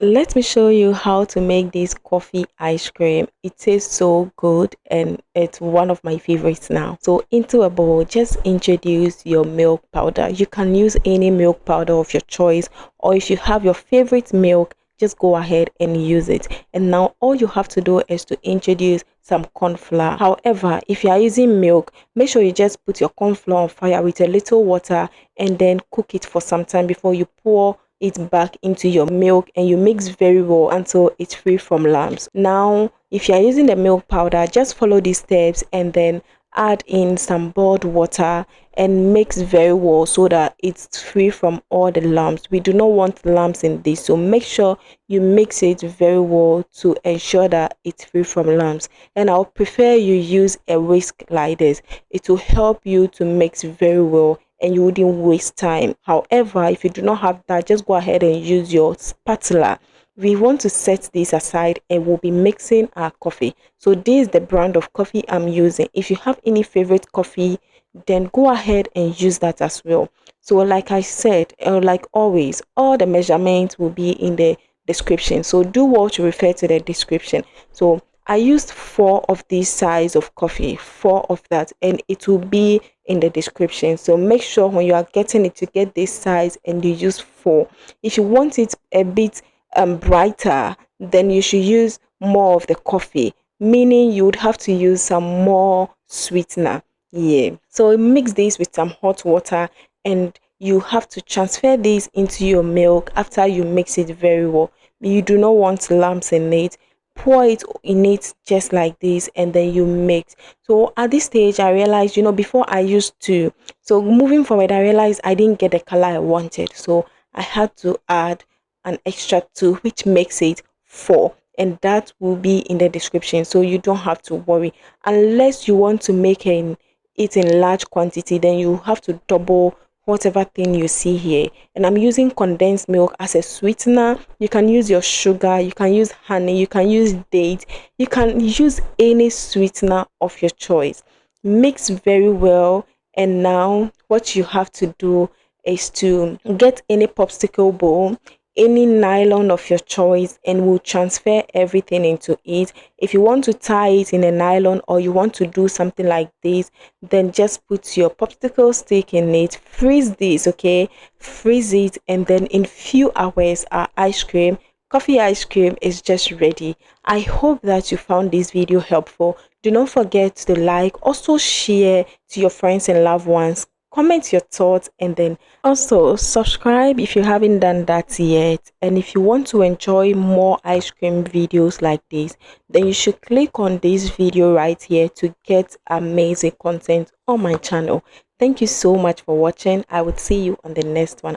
Let me show you how to make this coffee ice cream. It tastes so good and it's one of my favorites now. So into a bowl, just introduce your milk powder. You can use any milk powder of your choice, or if you have your favorite milk, just go ahead and use it. And now all you have to do is to introduce some corn flour. However, if you are using milk, make sure you just put your corn flour on fire with a little water and then cook it for some time before you pour it back into your milk, and you mix very well until it's free from lumps. Now if you are using the milk powder, just follow these steps and then add in some boiled water and mix very well so that it's free from all the lumps. We do not want lumps in this, so make sure you mix it very well to ensure that it's free from lumps. And I'll prefer you use a whisk like this. It will help you to mix very well and you wouldn't waste time. However, if you do not have that, just go ahead and use your spatula. We want to set this aside and we'll be mixing our coffee. So this is the brand of coffee I'm using. If you have any favorite coffee, then go ahead and use that as well. So like I said, like always, all the measurements will be in the description, so do well to refer to the description. So I used 4 of these size of coffee, 4 of that, and it will be in the description. So make sure when you are getting it to get this size and you use 4. If you want it a bit brighter, then you should use more of the coffee, meaning you would have to use some more sweetener. Yeah, so mix this with some hot water and you have to transfer this into your milk after you mix it very well. You do not want lumps in it. Pour it in it just like this and then you mix. So at this stage I realized, before I used to, so moving forward I realized I didn't get the color I wanted, so I had to add an extra 2, which makes it 4, and that will be in the description, so you don't have to worry. Unless you want to make it in large quantity, then you have to double whatever thing you see here. And I'm using condensed milk as a sweetener. You can use your sugar, you can use honey, you can use date, you can use any sweetener of your choice. Mix very well, and now what you have to do is to get any popsicle bowl, any nylon of your choice, and we'll transfer everything into it. If you want to tie it in a nylon or you want to do something like this, then just put your popsicle stick in it, freeze this, okay, freeze it, and then in few hours our coffee ice cream is just ready. I hope that you found this video helpful. Do not forget to like, also share to your friends and loved ones, comment your thoughts, and then also subscribe if you haven't done that yet. And if you want to enjoy more ice cream videos like this, then you should click on this video right here to get amazing content on my channel. Thank you so much for watching. I will see you on the next one.